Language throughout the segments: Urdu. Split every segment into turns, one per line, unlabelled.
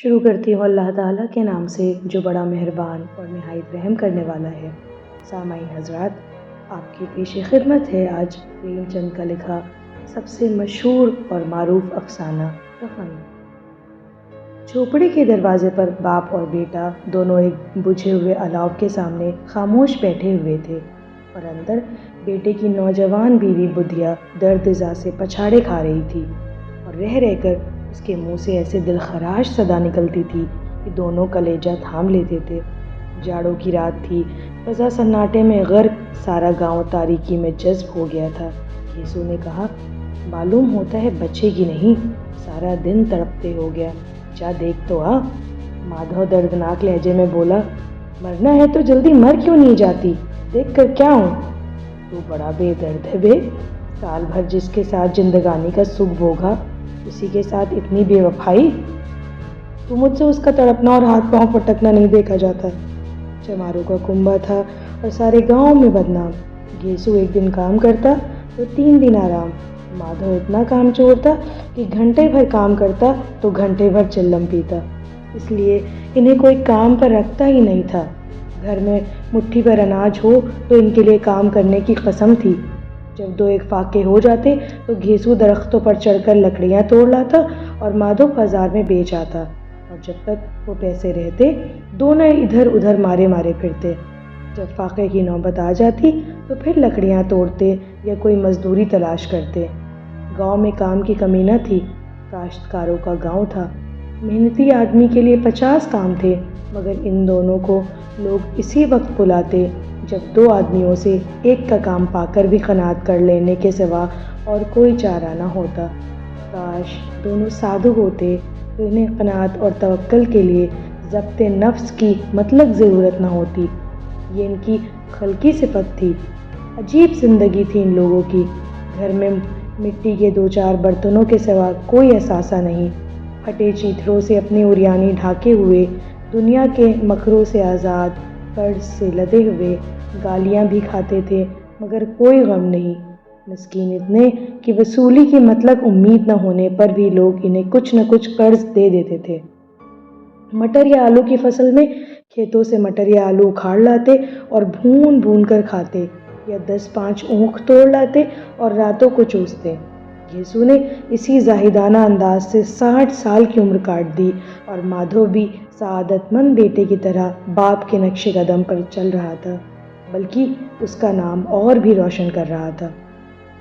شروع کرتی ہوں اللہ تعالیٰ کے نام سے جو بڑا مہربان اور نہایت رحم کرنے والا ہے۔ سامعین حضرات، آپ کی پیش خدمت ہے آج پریم چند کا لکھا سب سے مشہور اور معروف افسانہ کفن۔ جھوپڑی کے دروازے پر باپ اور بیٹا دونوں ایک بجھے ہوئے الاؤ کے سامنے خاموش بیٹھے ہوئے تھے، اور اندر بیٹے کی نوجوان بیوی بدھیا درد زا سے پچھاڑے کھا رہی تھی، اور رہ رہ کر اس کے منہ سے ایسے دلخراش صدا نکلتی تھی کہ دونوں کلیجہ تھام لیتے تھے۔ جاڑوں کی رات تھی، فضا سناٹے میں غرق، سارا گاؤں تاریکی میں جذب ہو گیا تھا۔ گھیسو نے کہا، معلوم ہوتا ہے بچے گی نہیں، سارا دن تڑپتے ہو گیا، جا دیکھ تو آ۔ مادھو دردناک لہجے میں بولا، مرنا ہے تو جلدی مر کیوں نہیں جاتی، دیکھ کر کیا ہوں؟ تو بڑا بے درد ہے بے، سال بھر جس کے ساتھ زندگانی کا سکھ بھوگا، اسی کے ساتھ اتنی بے وفائی۔ تو مجھ سے اس کا تڑپنا اور ہاتھ پاؤں پٹکنا نہیں دیکھا جاتا۔ چماروں کا کنبہ تھا اور سارے گاؤں میں بدنام۔ گھیسو ایک دن کام کرتا تو 3 دن آرام۔ مادھو اتنا کام چور تھا کہ گھنٹے بھر کام کرتا تو گھنٹے بھر چلم پیتا، اس لیے انہیں کوئی کام پر رکھتا ہی نہیں تھا۔ گھر میں مٹھی پر اناج ہو تو ان کے لیے کام کرنے کی قسم تھی۔ جب 2-1 فاقے ہو جاتے تو گھیسو درختوں پر چڑھ کر لکڑیاں توڑ لاتا اور مادھو بازار میں بیچ آتا، اور جب تک وہ پیسے رہتے دونوں ادھر ادھر مارے مارے پھرتے۔ جب فاقے کی نوبت آ جاتی تو پھر لکڑیاں توڑتے یا کوئی مزدوری تلاش کرتے۔ گاؤں میں کام کی کمی نہ تھی، کاشتکاروں کا گاؤں تھا، محنتی آدمی کے لیے 50 کام تھے، مگر ان دونوں کو لوگ اسی وقت بلاتے جب 2 آدمیوں سے ایک کا کام پا کر بھی قناعت کر لینے کے سوا اور کوئی چارہ نہ ہوتا۔ کاش دونوں سادھو ہوتے تو انہیں قناعت اور توکل کے لیے ضبط نفس کی مطلق ضرورت نہ ہوتی۔ یہ ان کی خلقی صفت تھی۔ عجیب زندگی تھی ان لوگوں کی۔ گھر میں مٹی کے 2-4 برتنوں کے سوا کوئی اثاثہ نہیں۔ پھٹے چیتھڑوں سے اپنی اریانی ڈھانکے ہوئے، دنیا کے مکروں سے آزاد، قرض سے لدے ہوئے، گالیاں بھی کھاتے تھے مگر کوئی غم نہیں۔ مسکین اتنے کہ وصولی کی مطلق امید نہ ہونے پر بھی لوگ انہیں کچھ نہ کچھ قرض دے دیتے تھے۔ مٹر یا آلو کی فصل میں کھیتوں سے مٹر یا آلو اکھاڑ لاتے اور بھون بھون کر کھاتے، یا 10-5 اونکھ توڑ لاتے اور راتوں کو چوستے۔ گھیسو نے اسی زاہدانہ انداز سے 60 سال کی عمر کاٹ دی، اور مادھو بھی سعادت مند بیٹے کی طرح باپ کے نقش قدم پر چل رہا تھا، بلکہ اس کا نام اور بھی روشن کر رہا تھا۔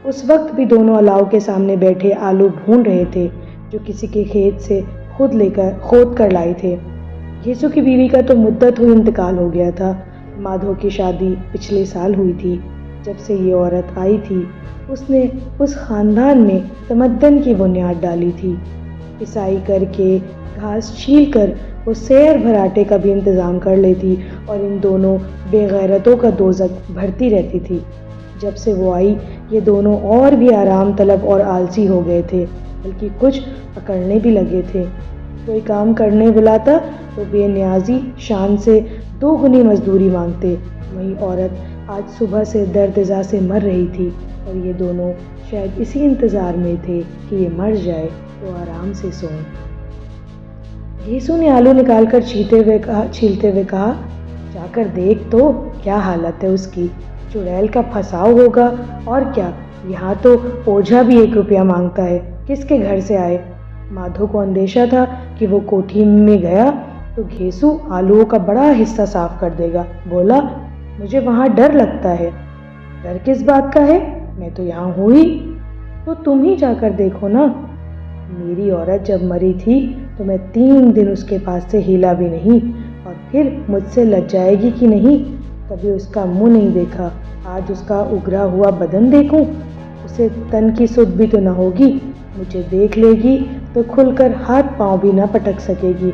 اس وقت بھی دونوں الاؤ کے سامنے بیٹھے آلو بھون رہے تھے جو کسی کے کھیت سے کھود کر لائے تھے۔ گھیسو کی بیوی کا تو مدت ہوئی انتقال ہو گیا تھا۔ مادھو کی شادی پچھلے سال ہوئی تھی۔ جب سے یہ عورت آئی تھی اس نے اس خاندان میں تمدن کی بنیاد ڈالی تھی۔ پسائی کر کے، گھاس چھیل کر وہ سیر بھر آٹے کا بھی انتظام کر لیتی اور ان دونوں بے غیرتوں کا دوزخ بھرتی رہتی تھی۔ جب سے وہ آئی یہ دونوں اور بھی آرام طلب اور آلسی ہو گئے تھے، بلکہ کچھ اکڑنے بھی لگے تھے۔ کوئی کام کرنے بلاتا تو بے نیازی شان سے 2 گنی مزدوری مانگتے۔ وہی عورت آج صبح سے درد زا سے مر رہی تھی، اور یہ دونوں شاید اسی انتظار میں تھے کہ یہ مر جائے تو آرام سے سوئیں۔ گھیسو نے آلو نکال کر چھیلتے ہوئے کہا، جا کر دیکھ تو کیا حالت ہے اس کی، چڑیل کا پھنساؤ ہوگا اور کیا، یہاں تو اوجھا بھی 1 روپیہ مانگتا ہے، کس کے گھر سے آئے۔ مادھو کو اندیشہ تھا کہ وہ کوٹھی میں گیا تو گھیسو آلوؤں کا بڑا حصہ صاف کر دے گا۔ بولا، مجھے وہاں ڈر لگتا ہے۔ ڈر کس بات کا ہے، میں تو یہاں ہوں ہی۔ تو تم ہی جا کر دیکھو نا۔ میری عورت جب مری تھی تو میں 3 دن اس کے پاس سے ہلا بھی نہیں، اور پھر مجھ سے لج جائے گی کہ نہیں، کبھی اس کا منہ نہیں دیکھا، آج اس کا اگرا ہوا بدن دیکھوں، اسے تن کی سدھ بھی تو نہ ہوگی، مجھے دیکھ لے گی تو کھل کر ہاتھ پاؤں بھی نہ پٹک سکے گی۔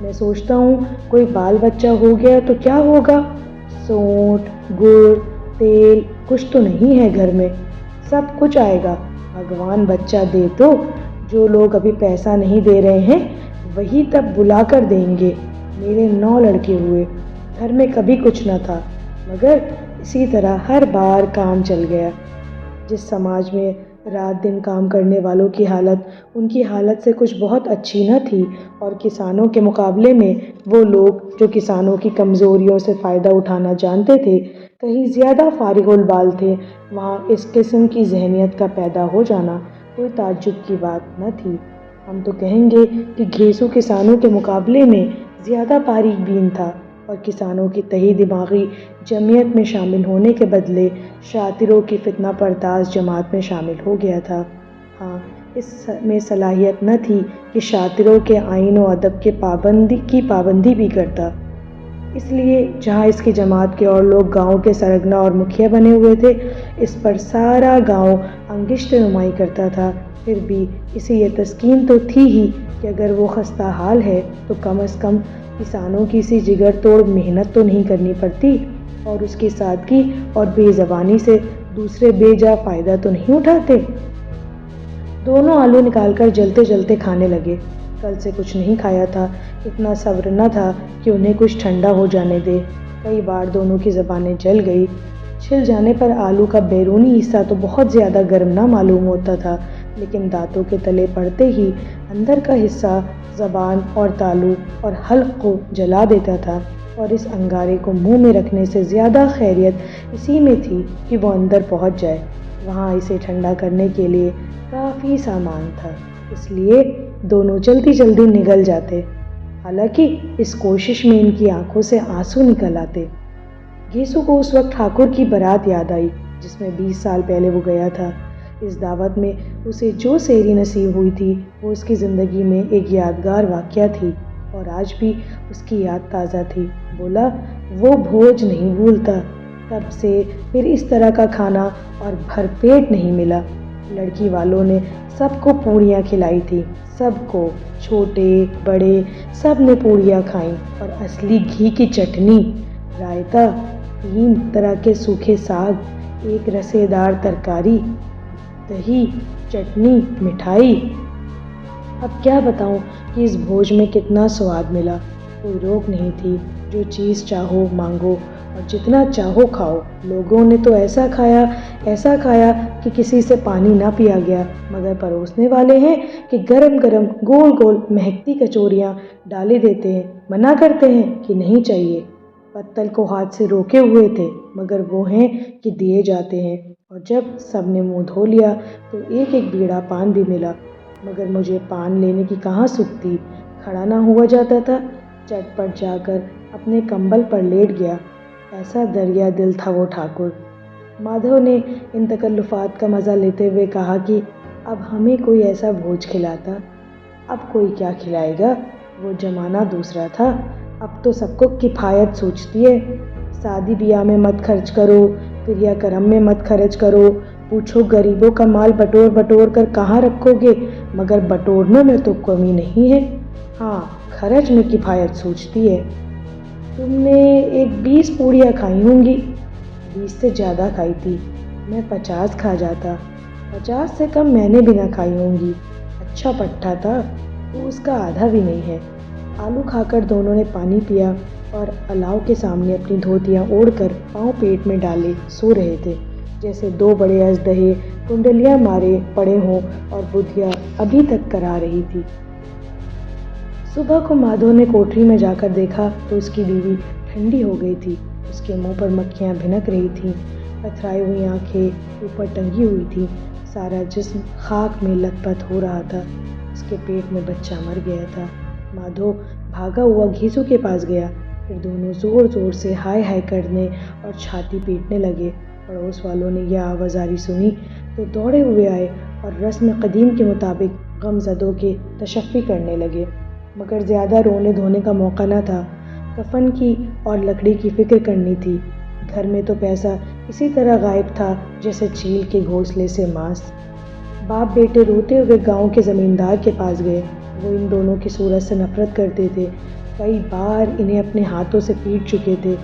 میں سوچتا ہوں کوئی بال بچہ ہو گیا تو کیا ہوگا، سونٹ، گڑ، تیل کچھ تو نہیں ہے گھر میں، سب کچھ آئے گا، بھگوان بچہ دے تو۔ جو لوگ ابھی پیسہ نہیں دے رہے ہیں وہی تب بلا کر دیں گے۔ میرے 9 لڑکے ہوئے، گھر میں کبھی کچھ نہ تھا، مگر اسی طرح ہر بار کام چل گیا۔ جس سماج میں رات دن کام کرنے والوں کی حالت ان کی حالت سے کچھ بہت اچھی نہ تھی، اور کسانوں کے مقابلے میں وہ لوگ جو کسانوں کی کمزوریوں سے فائدہ اٹھانا جانتے تھے کہیں زیادہ فارغ البال تھے۔ وہاں اس قسم کی ذہنیت کا پیدا ہو جانا کوئی تعجب کی بات نہ تھی۔ ہم تو کہیں گے کہ گھیسو کسانوں کے مقابلے میں زیادہ باریک بین تھا، اور کسانوں کی تہی دماغی جمعیت میں شامل ہونے کے بدلے شاطروں کی فتنہ پرداز جماعت میں شامل ہو گیا تھا۔ ہاں، اس میں صلاحیت نہ تھی کہ شاطروں کے آئین و ادب کی پابندی بھی کرتا۔ اس لیے جہاں اس کی جماعت کے اور لوگ گاؤں کے سرگنا اور مکھیا بنے ہوئے تھے، اس پر سارا گاؤں انگشت نمائی کرتا تھا۔ پھر بھی اسے یہ تسکین تو تھی ہی کہ اگر وہ خستہ حال ہے تو کم از کم کسانوں کی سی جگر توڑ محنت تو نہیں کرنی پڑتی، اور اس کی سادگی اور بے زبانی سے دوسرے بے جا فائدہ تو نہیں اٹھاتے۔ دونوں آلو نکال کر جلتے جلتے کھانے لگے۔ کل سے کچھ نہیں کھایا تھا، اتنا صبر نہ تھا کہ انہیں کچھ ٹھنڈا ہو جانے دے۔ کئی بار دونوں کی زبانیں جل گئی۔ چھل جانے پر آلو کا بیرونی حصہ تو بہت زیادہ گرم نہ معلوم ہوتا تھا، لیکن دانتوں کے تلے پڑتے ہی اندر کا حصہ زبان اور تالو اور حلق کو جلا دیتا تھا، اور اس انگارے کو منہ میں رکھنے سے زیادہ خیریت اسی میں تھی کہ وہ اندر پہنچ جائے۔ وہاں اسے ٹھنڈا کرنے کے لیے کافی سامان تھا، اس لیے دونوں جلدی جلدی نگل جاتے، حالانکہ اس کوشش میں ان کی آنکھوں سے آنسو نکل آتے۔ گھیسو کو اس وقت ٹھاکر کی بارات یاد آئی جس میں 20 سال پہلے وہ گیا تھا۔ اس دعوت میں اسے جو سیری نصیب ہوئی تھی وہ اس کی زندگی میں ایک یادگار واقعہ تھی، اور آج بھی اس کی یاد تازہ تھی۔ بولا، وہ بھوج نہیں بھولتا، تب سے پھر اس طرح کا کھانا اور بھر پیٹ نہیں ملا۔ لڑکی والوں نے سب کو پوڑیاں کھلائی تھی، سب کو، چھوٹے بڑے سب نے پوڑیاں کھائیں، اور اصلی گھی کی چٹنی، رائتا، 3 طرح کے سوکھے ساگ، ایک رسے دار ترکاری، دہی، چٹنی، مٹھائی۔ اب کیا بتاؤں کہ اس بھوج میں کتنا سواد ملا۔ کوئی روک نہیں تھی، جو چیز چاہو مانگو اور جتنا چاہو کھاؤ۔ لوگوں نے تو ایسا کھایا کہ کسی سے پانی نہ پیا گیا، مگر پروسنے والے ہیں کہ گرم گرم گول گول مہکتی کچوریاں ڈالے دیتے ہیں، منع کرتے ہیں کہ نہیں چاہیے۔ پتل کو ہاتھ سے روکے ہوئے تھے، مگر وہ ہیں کہ دیے جاتے ہیں، اور جب سب نے منہ دھو لیا تو ایک ایک بیڑا پان بھی ملا، مگر مجھے پان لینے کی کہاں سکتی، کھڑا نہ ہوا جاتا تھا۔ چٹ پٹ جا کر اپنے کمبل پر لیٹ گیا۔ ایسا دریا دل تھا وہ ٹھاکر۔ مادھو نے ان تکلفات کا مزہ لیتے ہوئے کہا کہ اب ہمیں کوئی ایسا بھوج کھلاتا۔ اب کوئی کیا کھلائے گا، وہ زمانہ دوسرا تھا، اب تو سب کو کفایت سوچتی ہے۔ شادی بیاہ میں مت خرچ کرو، کریا کرم میں مت خرچ کرو، پوچھو غریبوں کا مال بٹور کر کہاں رکھو گے، مگر بٹورنے میں تو کمی نہیں ہے، ہاں خرچ میں کفایت سوچتی ہے۔ تم نے ایک 20 پوڑیاں کھائی ہوں گی۔ 20 سے زیادہ کھائی تھی، میں 50 کھا جاتا۔ 50 سے کم میں نے بھی نہ کھائی ہوں گی۔ اچھا پٹھا تھا، تو اس کا آدھا بھی نہیں ہے۔ آلو کھا کر دونوں نے پانی پیا اور الاؤ کے سامنے اپنی دھوتیاں اوڑھ کر پاؤں پیٹ میں ڈالے سو رہے تھے، جیسے 2 بڑے اژدہے کنڈلیاں مارے پڑے ہوں اور بدھیا ابھی تک کرا رہی تھی۔ صبح کو مادھو نے کوٹری میں جا کر دیکھا تو اس کی بیوی ٹھنڈی ہو گئی تھی۔ اس کے منہ پر مکھیاں بھنک رہی تھیں، پتھرائی ہوئی آنکھیں اوپر ٹنگی ہوئی تھیں، سارا جسم خاک میں لت پت ہو رہا تھا۔ اس کے پیٹ میں بچہ مر گیا تھا۔ مادھو بھاگا ہوا گھیسو کے پاس گیا، پھر دونوں زور زور سے ہائے ہائے کرنے اور چھاتی پیٹنے لگے۔ پڑوس والوں نے یہ آوازاری سنی تو دوڑے ہوئے آئے اور رسم قدیم کے مطابق غم زدوں کے تشفی کرنے لگے، مگر زیادہ رونے دھونے کا موقع نہ تھا۔ کفن کی اور لکڑی کی فکر کرنی تھی۔ گھر میں تو پیسہ اسی طرح غائب تھا جیسے چیل کے گھونسلے سے ماس۔ باپ بیٹے روتے ہوئے گاؤں کے زمیندار کے پاس گئے۔ وہ ان دونوں کی صورت سے نفرت کرتے تھے، کئی بار انہیں اپنے ہاتھوں سے پیٹ چکے تھے۔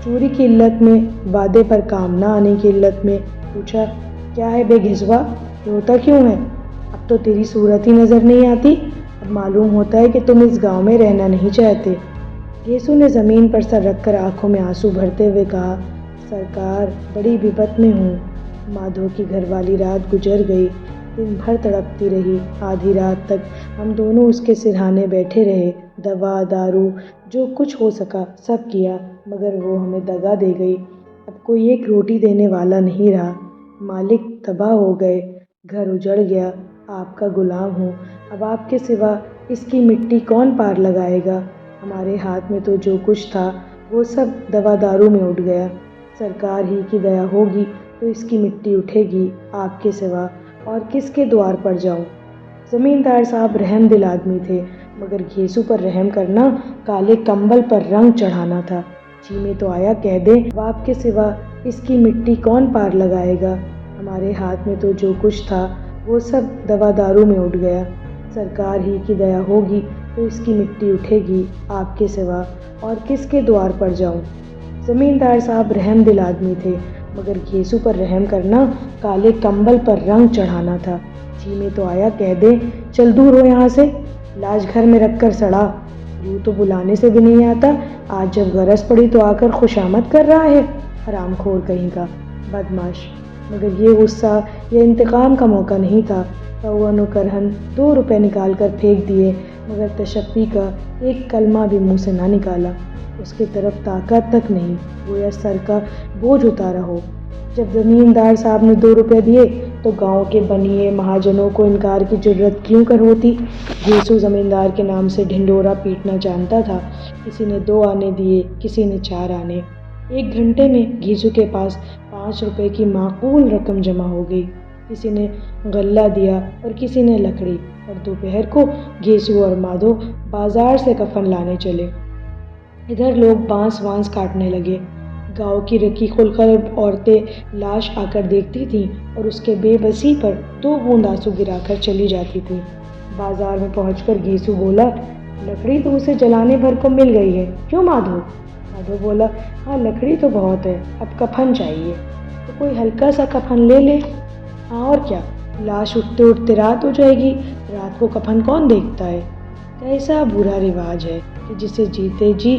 چوری کی علت میں، وعدے پر کام نہ آنے کی علت میں پوچھا، کیا ہے بے گھسوا، روتا کیوں ہے؟ اب تو تیری صورت ہی نظر نہیں آتی، اب معلوم ہوتا ہے کہ تم اس گاؤں میں رہنا نہیں چاہتے۔ گھیسو نے زمین پر سر رکھ کر آنکھوں میں آنسو بھرتے ہوئے کہا، سرکار بڑی وپت میں ہوں، مادھو کی گھر والی رات گزر گئی، دن بھر تڑپتی رہی۔ آدھی رات تک ہم دونوں اس کے سرہانے بیٹھے رہے، دوا دارو جو کچھ ہو سکا سب کیا، مگر وہ ہمیں دگا دے گئی۔ اب کوئی ایک روٹی دینے والا نہیں رہا، مالک تباہ ہو گئے، گھر اجڑ گیا۔ آپ کا غلام ہوں، اب آپ کے سوا اس کی مٹی کون پار لگائے گا؟ ہمارے ہاتھ میں تو جو کچھ تھا وہ سب دوا دارو میں اٹھ گیا۔ سرکار ہی کی دیا ہوگی تو اس کی مٹی اٹھے گی، آپ کے سوا اور کس کے دوار پر جاؤں؟ زمیندار صاحب رحم دل آدمی تھے، مگر گھیسو پر رحم کرنا کالے کمبل پر رنگ چڑھانا تھا۔ جی میں تو آیا کہہ دیں، اب آپ کے سوا اس کی مٹی کون پار لگائے گا؟ ہمارے ہاتھ میں تو جو کچھ تھا وہ سب دوا دارو میں اٹھ گیا۔ سرکار ہی کی دیا ہوگی تو اس کی مٹی اٹھے گی، آپ کے سوا اور کس کے دوار پر جاؤں؟ زمیندار صاحب رحم دل آدمی تھے، مگر گھیسو پر رحم کرنا کالے کمبل پر رنگ چڑھانا تھا۔ جی میں تو آیا کہہ دیں، چل دور ہو یہاں سے، لاش گھر میں رکھ کر سڑا۔ یوں تو بلانے سے بھی نہیں آتا، آج جب غرض پڑی تو آ کر خوشامد کر رہا ہے، حرام خور کہیں کا، بدمعاش۔ مگر یہ غصہ، یہ انتقام کا موقع نہیں تھا۔ طوعاً و کرہاً 2 روپے نکال کر پھینک دیے، مگر تشفی کا ایک کلمہ بھی منہ سے نہ نکالا۔ اس کی طرف طاقت تک نہیں، گویا سر کا بوجھ اتارا ہو۔ جب زمیندار صاحب نے 2 روپے دیے تو گاؤں کے بنیے مہاجنوں کو انکار کی جرأت کیوں کر ہوتی؟ گھیسو زمیندار کے نام سے ڈھنڈورا پیٹنا جانتا تھا۔ کسی نے 2 آنے دیے، کسی نے 4 آنے۔ 1 گھنٹے میں گھیسو کے پاس 5 روپے کی معقول رقم جمع ہو گئی۔ کسی نے غلہ دیا اور کسی نے لکڑی، اور دوپہر کو گھیسو اور مادھو بازار سے کفن لانے چلے۔ ادھر لوگ بانس وانس کاٹنے لگے۔ گاؤں کی رقیق القلب عورتیں لاش آ کر دیکھتی تھیں اور اس کے بے بسی پر 2 بوند آنسو گرا کر چلی جاتی تھیں۔ بازار میں پہنچ کر گھیسو بولا، لکڑی تو اسے جلانے بھر کو مل گئی ہے، کیوں مادھو؟ مادھو بولا، ہاں لکڑی تو بہت ہے، اب کفن چاہیے، تو کوئی ہلکا سا کفن لے لے۔ ہاں اور کیا، لاش اٹھتے اٹھتے رات ہو جائے گی، رات کو کفن کون دیکھتا ہے؟ کیسا برا رواج ہے کہ جسے جیتے جی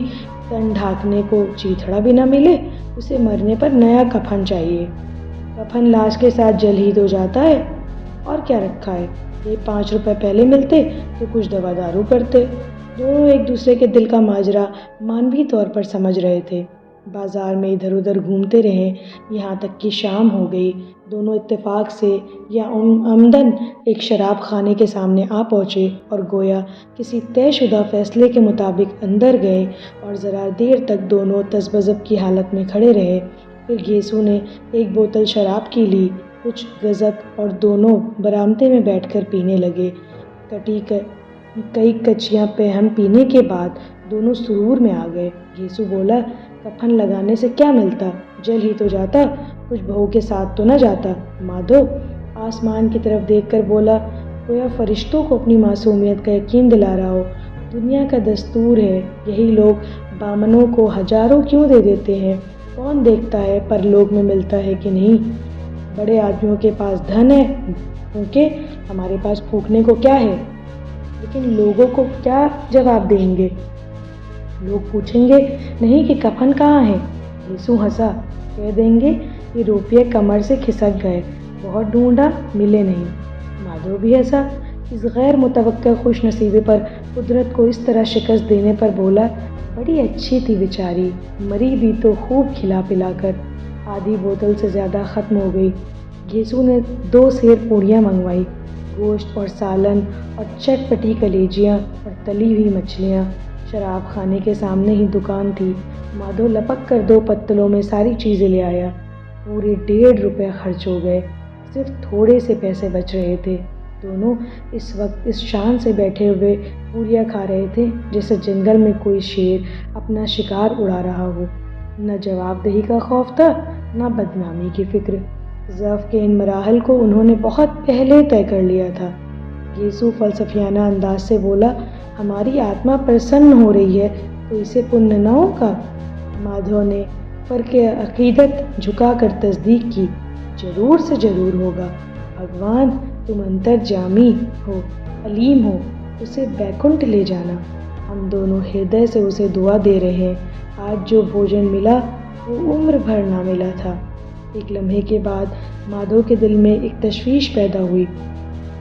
تن ڈھانکنے کو چیتھڑا بھی نہ ملے، اسے مرنے پر نیا کفن چاہیے۔ کفن لاش کے ساتھ جل ہی تو جاتا ہے، اور کیا رکھا ہے؟ یہ 5 روپے پہلے ملتے تو کچھ دوا دارو کرتے۔ دونوں ایک دوسرے کے دل کا ماجرا مانوی طور پر سمجھ رہے تھے۔ بازار میں ادھر ادھر گھومتے رہے، یہاں تک کہ شام ہو گئی۔ دونوں اتفاق سے یا عمداً ایک شراب خانے کے سامنے آ پہنچے اور گویا کسی طے شدہ فیصلے کے مطابق اندر گئے اور ذرا دیر تک دونوں تذبذب کی حالت میں کھڑے رہے۔ پھر گھیسو نے ایک بوتل شراب کی لی، کچھ گزک، اور دونوں برآمدے میں بیٹھ کر پینے لگے۔ کئی کچیاں پہم پینے کے بعد دونوں سرور میں آ گئے۔ گھیسو بولا، کفن لگانے سے کیا ملتا، جل ہی تو جاتا، کچھ بہو کے ساتھ تو نہ جاتا۔ مادھو آسمان کی طرف دیکھ کر بولا، گویا فرشتوں کو اپنی معصومیت کا یقین دلا رہا ہو۔ دنیا کا دستور ہے، یہی لوگ بامنوں کو ہزاروں کیوں دے دیتے ہیں، کون دیکھتا ہے پرلوک میں ملتا ہے کہ نہیں۔ بڑے آدمیوں کے پاس دھن ہے، پھونکے، ہمارے پاس پھونکنے کو کیا ہے؟ لیکن لوگوں کو کیا جواب دیں گے؟ لوگ پوچھیں گے نہیں کہ کفن کہاں ہے؟ گھیسو ہنسا، کہہ دیں گے یہ روپیے کمر سے کھسک گئے، بہت ڈھونڈا ملے نہیں۔ مادھو بھی ہنسا، اس غیر متوقع خوش نصیبی پر قدرت کو اس طرح شکست دینے پر بولا، بڑی اچھی تھی بیچاری، مری بھی تو خوب کھلا پلا کر۔ آدھی بوتل سے زیادہ ختم ہو گئی۔ گھیسو نے 2 سیر پوڑیاں منگوائی، گوشت اور سالن اور چٹ پٹی کلیجیاں اور تلی ہوئی مچھلیاں۔ شراب خانے کے سامنے ہی دکان تھی۔ مادھو لپک کر 2 پتلوں میں ساری چیزیں لے آیا۔ پورے 1.5 روپے خرچ ہو گئے، صرف تھوڑے سے پیسے بچ رہے تھے۔ دونوں اس وقت اس شان سے بیٹھے ہوئے پوریاں کھا رہے تھے جیسے جنگل میں کوئی شیر اپنا شکار اڑا رہا ہو۔ نہ جواب دہی کا خوف تھا، نہ بدنامی کی فکر۔ ضعف کے ان مراحل کو انہوں نے بہت پہلے طے کر لیا تھا۔ گھیسو فلسفیانہ انداز سے بولا، ہماری آتما پرسن ہو رہی ہے تو اسے پنیہ نہ ہوگا؟ مادھو نے فرق عقیدت جھکا کر تصدیق کی، ضرور سے ضرور ہوگا۔ بھگوان تم انترجامی ہو، علیم ہو، اسے بیکنٹھ لے جانا۔ ہم دونوں ہردے سے اسے دعا دے رہے ہیں، آج جو بھوجن ملا وہ عمر بھر نہ ملا تھا۔ ایک لمحے کے بعد مادھو کے دل میں ایک تشویش پیدا ہوئی۔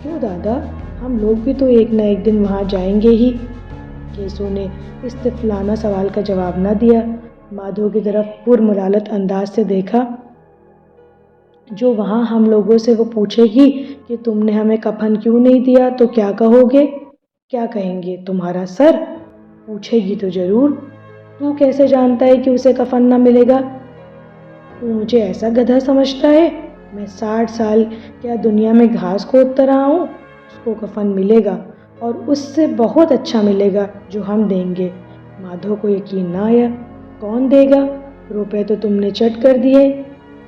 کیوں دادا، ہم لوگ بھی تو ایک نہ ایک دن وہاں جائیں گے ہی۔ کیسو نے اس طفلانہ سوال کا جواب نہ دیا۔ مادھو کی طرف پرملالت انداز سے دیکھا۔ جو وہاں ہم لوگوں سے وہ پوچھے گی کہ تم نے ہمیں کفن کیوں نہیں دیا تو کیا کہو گے؟ کیا کہیں گے؟ تمہارا سر؟ پوچھے گی تو ضرور۔ تو کیسے جانتا ہے کہ اسے کفن نہ ملے گا؟ تو مجھے ایسا گدھا سمجھتا ہے؟ میں 60 سال کیا دنیا میں گھاس کھودتا رہا ہوں؟ اس کو کفن ملے گا، اور اس سے بہت اچھا ملے گا جو ہم دیں گے۔ مادھو کو یقین نہ آیا۔ کون دے گا؟ روپے تو تم نے چٹ کر دیے۔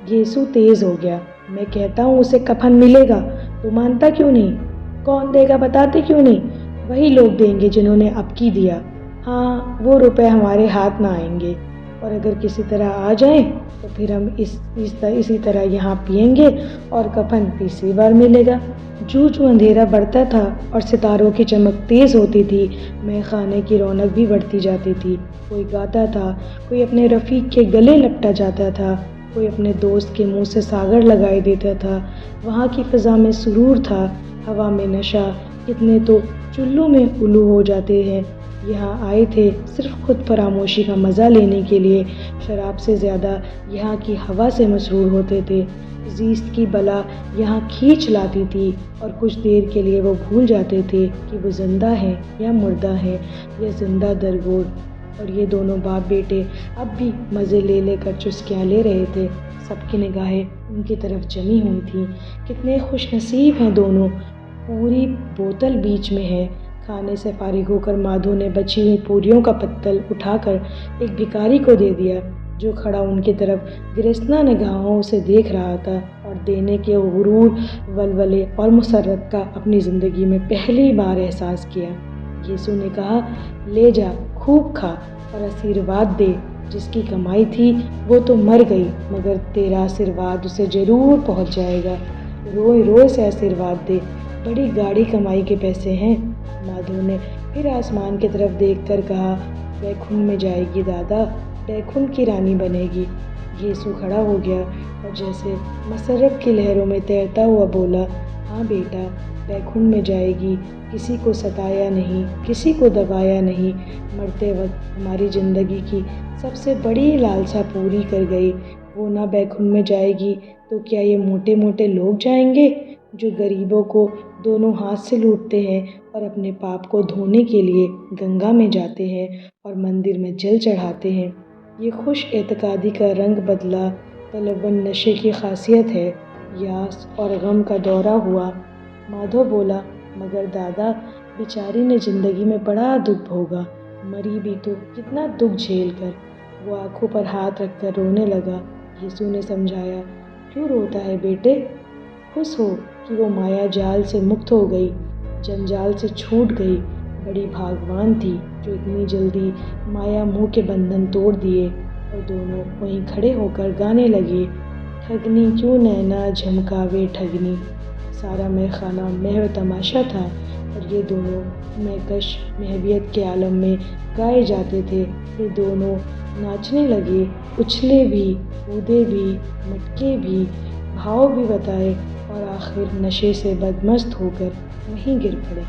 گھیسو تیز ہو گیا۔ میں کہتا ہوں اسے کفن ملے گا، تو مانتا کیوں نہیں؟ کون دے گا بتاتے کیوں نہیں؟ وہی لوگ دیں گے جنہوں نے اب کی دیا۔ ہاں، وہ روپے ہمارے ہاتھ نہ آئیں گے، اور اگر کسی طرح آ جائیں تو پھر ہم اسی طرح یہاں پئیں گے اور کفن تیسری بار ملے گا۔ جو اندھیرا بڑھتا تھا اور ستاروں کی چمک تیز ہوتی تھی، مے خانے کی رونق بھی بڑھتی جاتی تھی۔ کوئی گاتا تھا، کوئی اپنے رفیق کے گلے لپٹا جاتا تھا، کوئی اپنے دوست کے منہ سے ساغر لگائی دیتا تھا۔ وہاں کی فضا میں سرور تھا، ہوا میں نشہ۔ کتنے تو چلوں میں الو ہو جاتے ہیں، یہاں آئے تھے صرف خود فراموشی کا مزہ لینے کے لیے، شراب سے زیادہ یہاں کی ہوا سے مسرور ہوتے تھے۔ زیست کی بلا یہاں کھینچ لاتی تھی، اور کچھ دیر کے لیے وہ بھول جاتے تھے کہ وہ زندہ ہیں یا مردہ ہیں، یا زندہ درگور۔ اور یہ دونوں باپ بیٹے اب بھی مزے لے کر چسکیاں لے رہے تھے۔ سب کی نگاہیں ان کی طرف جمی ہوئی تھیں۔ کتنے خوش نصیب ہیں دونوں۔ پوری بوتل بیچ میں ہے۔ کھانے سے فارغ ہو کر مادھو نے بچی ہوئی پوریوں کا پتل اٹھا کر ایک بھکاری کو دے دیا، جو کھڑا ان کی طرف گرسنہ نگاہوں سے دیکھ رہا تھا، اور دینے کے غرور، ولولے اور مسرت کا اپنی زندگی میں پہلی بار احساس کیا۔ یسوع نے کہا، لے جا، خوب کھا اور آشیرواد دے۔ جس کی کمائی تھی وہ تو مر گئی، مگر تیرا آشیرواد اسے ضرور پہنچ جائے گا۔ روئے روئے سے آشیرواد دے، بڑی گاڑی کمائی کے پیسے ہیں۔ مادھو نے پھر آسمان کی طرف دیکھ کر کہا، بیکھن میں جائے گی دادا، بیکھن کی رانی بنے گی۔ یسوع کھڑا ہو گیا اور جیسے مسرت کی لہروں میں تیرتا ہوا بولا، ہاں بیٹا، بیکھن میں جائے گی۔ کسی کو ستایا نہیں، کسی کو دبایا نہیں، مرتے وقت ہماری زندگی کی سب سے بڑی لالسا پوری کر گئی۔ وہ نہ بیکھن میں جائے گی تو کیا یہ موٹے موٹے لوگ جائیں گے، جو غریبوں کو دونوں ہاتھ سے لوٹتے ہیں اور اپنے پاپ کو دھونے کے لیے گنگا میں جاتے ہیں اور مندر میں جل چڑھاتے ہیں؟ یہ خوش اعتقادی کا رنگ بدلا تلون نشے کی خاصیت ہے۔ یاس اور غم کا دورہ ہوا۔ مادھو بولا، مگر دادا، بیچاری نے زندگی میں بڑا دکھ بھوگا، مری بھی تو کتنا دکھ جھیل کر۔ وہ آنکھوں پر ہاتھ رکھ کر رونے لگا۔ یسوع نے سمجھایا، کیوں روتا ہے بیٹے؟ خوش ہو کہ وہ مایا جال سے مکت ہو گئی، جنجال سے چھوٹ گئی۔ بڑی بھاگوان تھی جو اتنی جلدی مایا موہ کے بندھن توڑ دیے۔ اور دونوں وہیں کھڑے ہو کر گانے لگے، ٹھگنی کیوں نینا جھمکاوے ٹھگنی۔ سارا مے خانہ محو تماشا تھا، اور یہ دونوں مہکش محویت کے عالم میں گائے جاتے تھے۔ پھر دونوں ناچنے لگے، اچھلے بھی، کودے بھی، مٹکے بھی، بھاؤ بھی بتائے، اور آخر نشے سے بدمست ہو کر وہیں گر پڑے۔